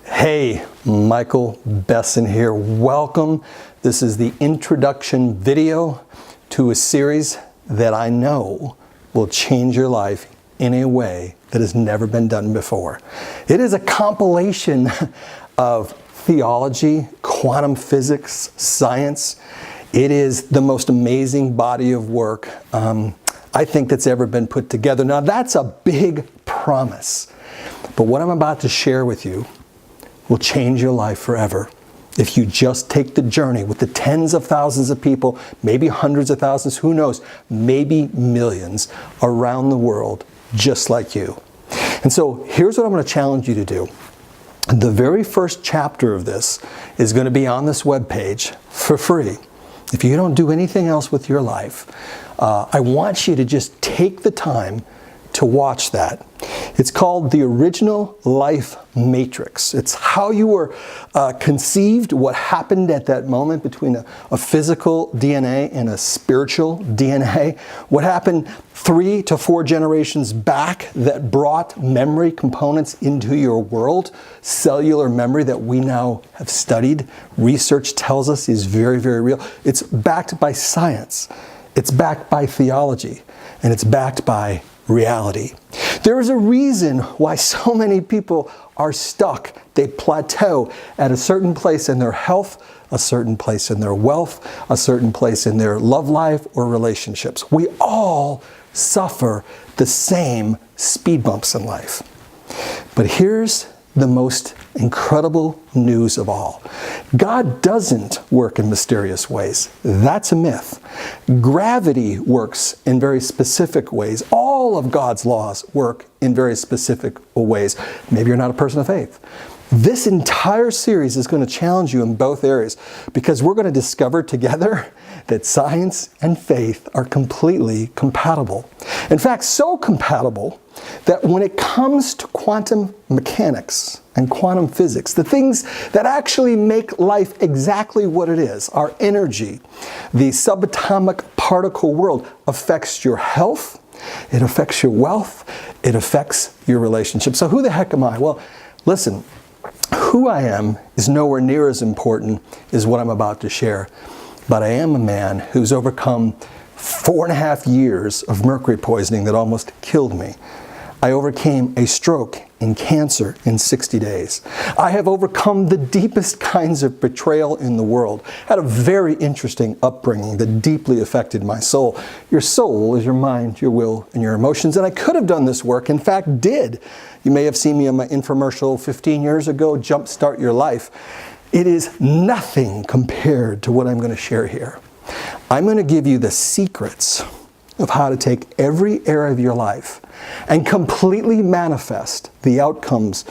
Hey, Michael Besson here. Welcome. This is the introduction video to a series that I know will change your life in a way that has never been done before. It is a compilation of theology, quantum physics, science. It is the most amazing body of work I think that's ever been put together. Now that's a big promise, but what I'm about to share with you will change your life forever if you just take the journey with the tens of thousands of people, maybe hundreds of thousands, who knows, maybe millions around the world just like you. And so here's what I'm going to challenge you to do. The very first chapter of this is going to be on this webpage for free. If you don't do anything else with your life, I want you to just take the time to watch that. It's called the Original Life Matrix. It's how you were conceived, what happened at that moment between a physical DNA and a spiritual DNA, what happened 3 to 4 generations back that brought memory components into your world, cellular memory that we now have studied. Research tells us is very, very real. It's backed by science. It's backed by theology. And it's backed by reality. There is a reason why so many people are stuck. They plateau at a certain place in their health, a certain place in their wealth, a certain place in their love life or relationships. We all suffer the same speed bumps in life. But here's the most incredible news of all. God doesn't work in mysterious ways. That's a myth. Gravity works in very specific ways. All of God's laws work in very specific ways. Maybe you're not a person of faith. This entire series is going to challenge you in both areas because we're going to discover together that science and faith are completely compatible. In fact, so compatible that when it comes to quantum mechanics and quantum physics, the things that actually make life exactly what it is, our energy, the subatomic particle world affects your health, it affects your wealth, it affects your relationship. So who the heck am I? Well, listen, who I am is nowhere near as important as what I'm about to share. But I am a man who's overcome 4.5 years of mercury poisoning that almost killed me. I overcame a stroke and cancer in 60 days. I have overcome the deepest kinds of betrayal in the world. I had a very interesting upbringing that deeply affected my soul. Your soul is your mind, your will, and your emotions. And I could have done this work, in fact did. You may have seen me on my infomercial 15 years ago, Jumpstart Your Life. It is nothing compared to what I'm going to share here. I'm going to give you the secrets of how to take every area of your life and completely manifest the outcomes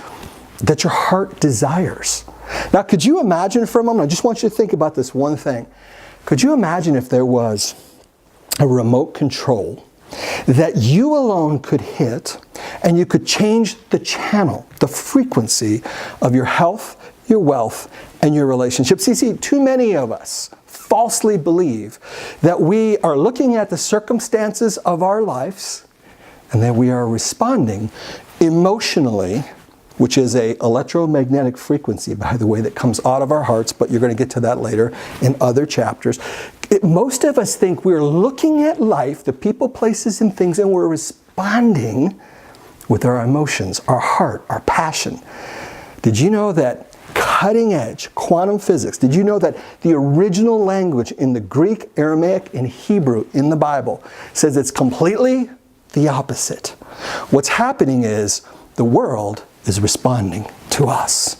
that your heart desires. Now, could you imagine for a moment, I just want you to think about this one thing. Could you imagine if there was a remote control that you alone could hit and you could change the channel, the frequency of your health, your wealth, and your relationships? You see, too many of us falsely believe that we are looking at the circumstances of our lives and that we are responding emotionally, which is an electromagnetic frequency, by the way, that comes out of our hearts, but you're going to get to that later in other chapters. Most of us think we're looking at life, the people, places, and things, and we're responding with our emotions, our heart, our passion. Did you know that cutting edge quantum physics, did you know that the original language in the Greek, Aramaic, and Hebrew in the Bible says it's completely the opposite? What's happening is the world is responding to us.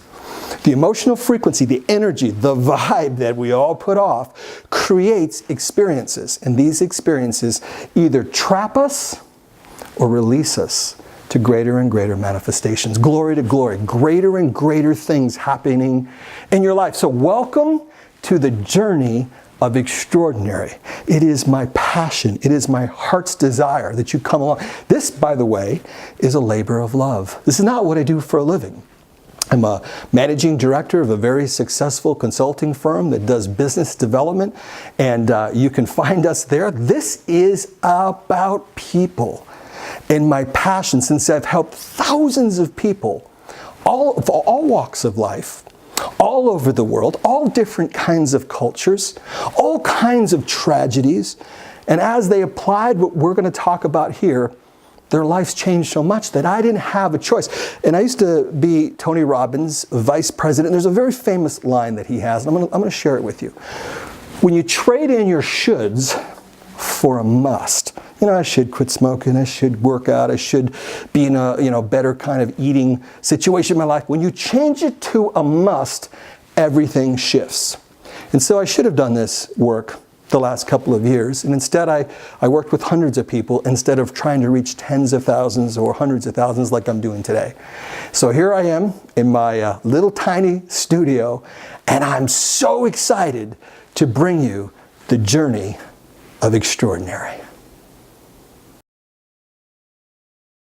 The emotional frequency, the energy, the vibe that we all put off creates experiences. And these experiences either trap us or release us to greater and greater manifestations, glory to glory, greater and greater things happening in your life. So welcome to the journey of extraordinary. It is my passion, it is my heart's desire that you come along. This, by the way, is a labor of love. This is not what I do for a living. I'm a managing director of a very successful consulting firm that does business development, and you can find us there. This is about people. And my passion, since I've helped thousands of people all walks of life, all over the world, all different kinds of cultures, all kinds of tragedies. And as they applied what we're going to talk about here, their lives changed so much that I didn't have a choice. And I used to be Tony Robbins' vice president. There's a very famous line that he has, and I'm going to share it with you. When you trade in your shoulds for a must, I should quit smoking, I should work out, I should be in a better kind of eating situation in my life. When you change it to a must, everything shifts. And so I should have done this work the last couple of years, and instead I worked with hundreds of people instead of trying to reach tens of thousands or hundreds of thousands like I'm doing today. So here I am in my little tiny studio, and I'm so excited to bring you the journey of extraordinary.